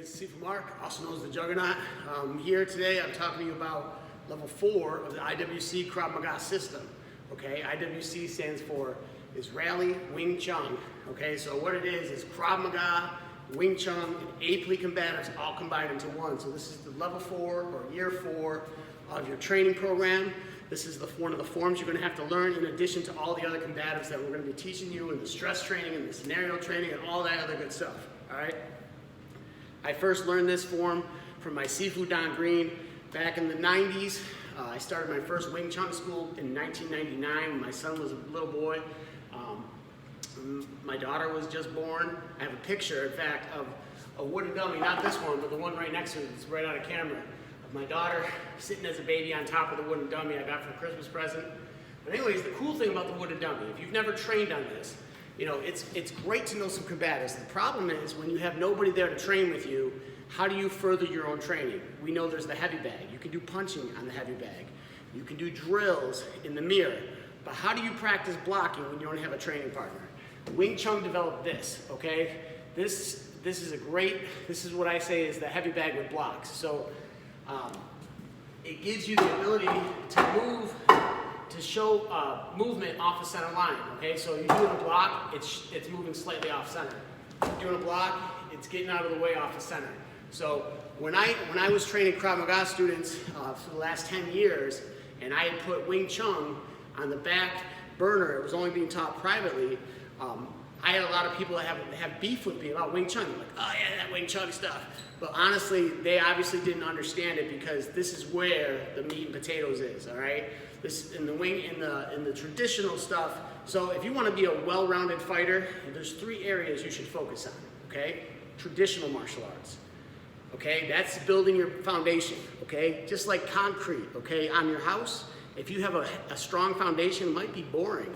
This is Sifu Mark, also known as the Juggernaut. Here today I'm talking to you about level 4 of the IWC Krav Maga system. Okay, IWC stands for Israeli Wing Chun. Okay, so what it is Krav Maga, Wing Chun, and apely combatives all combined into one. So this is the level 4 or year 4 of your training program. This is one of the forms you're going to have to learn in addition to all the other combatives that we're going to be teaching you in the stress training and the scenario training and all that other good stuff. All right. I first learned this form from my Sifu Don Green back in the 90s. I started my first Wing Chun school in 1999 when my son was a little boy. My daughter was just born. I have a picture, in fact, of a wooden dummy, not this one, but the one right next to it. It's right on camera. Of my daughter sitting as a baby on top of the wooden dummy I got for a Christmas present. But anyways, the cool thing about the wooden dummy, if you've never trained on this, you know, it's great to know some combatives. The problem is when you have nobody there to train with you, how do you further your own training? We know there's the heavy bag. You can do punching on the heavy bag. You can do drills in the mirror. But how do you practice blocking when you don't have a training partner? Wing Chun developed this, okay? This is what I say is the heavy bag with blocks. So it gives you the ability to move, to show movement off the center line, okay? So you're doing a block, it's moving slightly off center. Doing a block, it's getting out of the way off the center. So when I was training Krav Maga students for the last 10 years, and I had put Wing Chun on the back burner, it was only being taught privately, I had a lot of people that have beef with me about Wing Chun. They're like, oh yeah, that Wing Chun stuff. But honestly, they obviously didn't understand it because this is where the meat and potatoes is, all right? This in the traditional stuff. So if you want to be a well-rounded fighter, there's 3 areas you should focus on, okay? Traditional martial arts, okay? That's building your foundation, okay? Just like concrete, okay? On your house, if you have a strong foundation, it might be boring,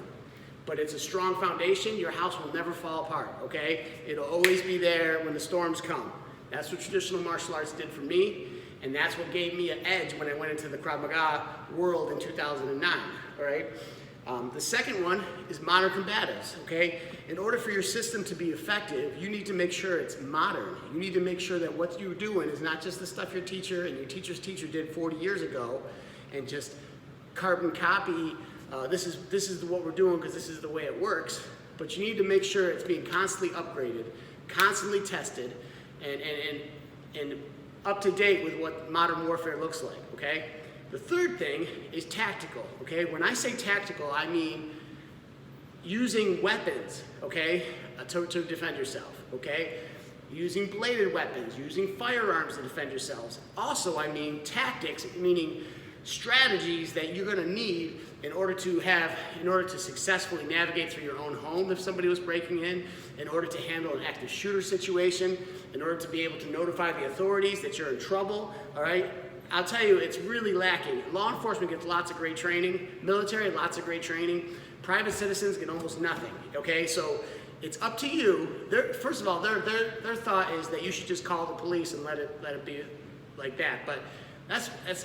but it's a strong foundation, your house will never fall apart, okay? It'll always be there when the storms come. That's what traditional martial arts did for me, and that's what gave me an edge when I went into the Krav Maga world in 2009, all right? The second one is modern combatives, okay? In order for your system to be effective, you need to make sure it's modern. You need to make sure that what you're doing is not just the stuff your teacher and your teacher's teacher did 40 years ago and just carbon copy, this is what we're doing because this is the way it works, but you need to make sure it's being constantly upgraded, constantly tested, and up to date with what modern warfare looks like, okay? The third thing is tactical, okay? When I say tactical, I mean using weapons, okay, to defend yourself, okay? Using bladed weapons, using firearms to defend yourselves. Also, I mean tactics, meaning strategies that you're gonna need in order to successfully navigate through your own home if somebody was breaking in order to handle an active shooter situation, in order to be able to notify the authorities that you're in trouble, all right? I'll tell you, it's really lacking. Law enforcement gets lots of great training, military, lots of great training, private citizens get almost nothing, okay? So it's up to you. First of all, their thought is that you should just call the police and let it be like that, but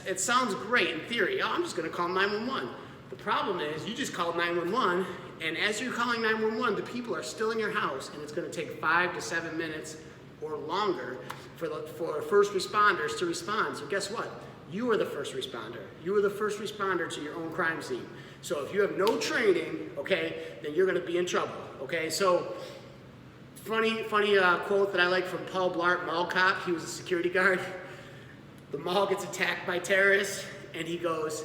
it sounds great in theory. Oh, I'm just gonna call 911. The problem is you just called 911, and as you're calling 911, the people are still in your house, and it's gonna take 5 to 7 minutes or longer for first responders to respond. So guess what? You are the first responder. You are the first responder to your own crime scene. So if you have no training, okay, then you're gonna be in trouble, okay? So funny quote that I like from Paul Blart, Mall Cop. He was a security guard. The mall gets attacked by terrorists, and he goes,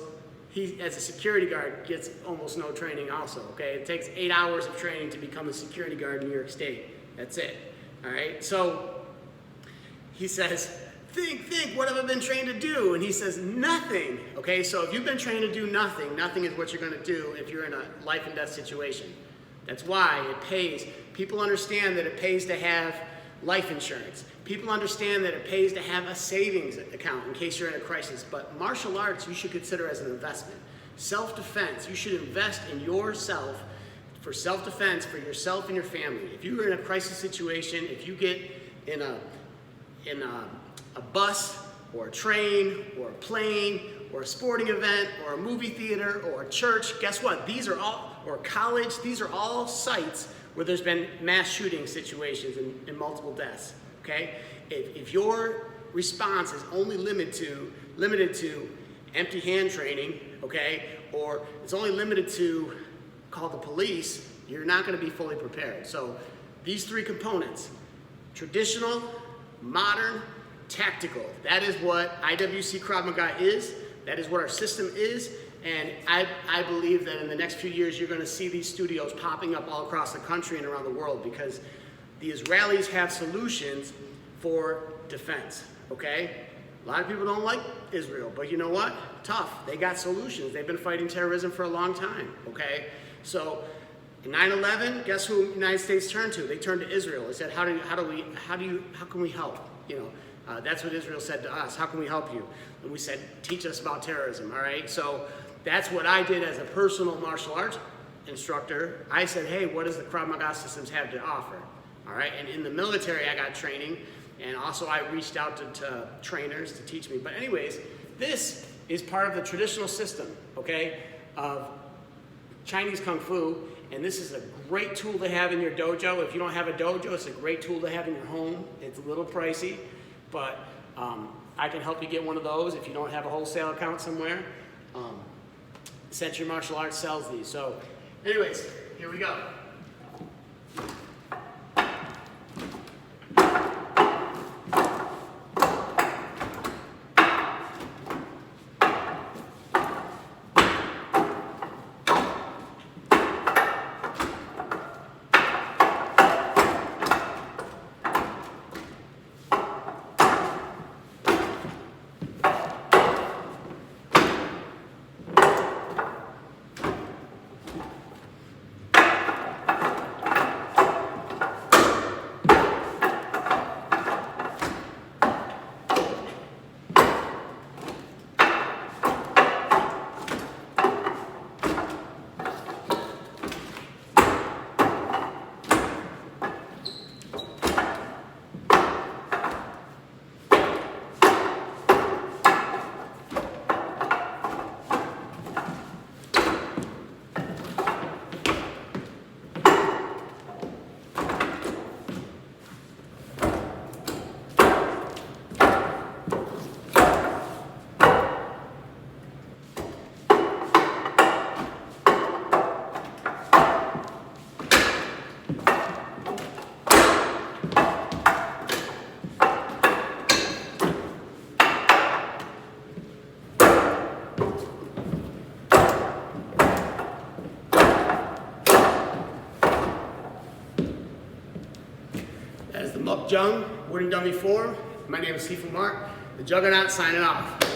he, as a security guard, gets almost no training also, okay? It takes 8 hours of training to become a security guard in New York State. That's it, all right? So he says, think, what have I been trained to do? And he says, nothing, okay? So if you've been trained to do nothing, nothing is what you're gonna do if you're in a life and death situation. That's why it pays. People understand that it pays to have life insurance. People understand that it pays to have a savings account in case you're in a crisis, but martial arts you should consider as an investment. Self-defense, you should invest in yourself for self-defense for yourself and your family. If you're in a crisis situation, if you get in a bus or a train or a plane or a sporting event or a movie theater or a church, guess what? These are all, or college, these are all sites where there's been mass shooting situations and multiple deaths. okay? If your response is only limited to empty hand training, okay, or it's only limited to call the police, you're not going to be fully prepared. So these three components, traditional, modern, tactical, that is what IWC Krav Maga is. That is what our system is. And I believe that in the next few years, you're going to see these studios popping up all across the country and around the world, because the Israelis have solutions for defense, okay? A lot of people don't like Israel, but you know what? Tough. They got solutions. They've been fighting terrorism for a long time, okay? So in 9/11, guess who the United States turned to? They turned to Israel. They said, how can we help? You know, that's what Israel said to us. How can we help you? And we said, teach us about terrorism, all right? So that's what I did as a personal martial arts instructor. I said, hey, what does the Krav Maga systems have to offer? All right, and in the military, I got training, and also I reached out to trainers to teach me. But anyways, this is part of the traditional system, okay, of Chinese Kung Fu, and this is a great tool to have in your dojo. If you don't have a dojo, it's a great tool to have in your home. It's a little pricey, but I can help you get one of those if you don't have a wholesale account somewhere. Century Martial Arts sells these. So anyways, here we go. That is the Mukjung wooden dummy form. My name is Sifu Mark, the Juggernaut, signing off.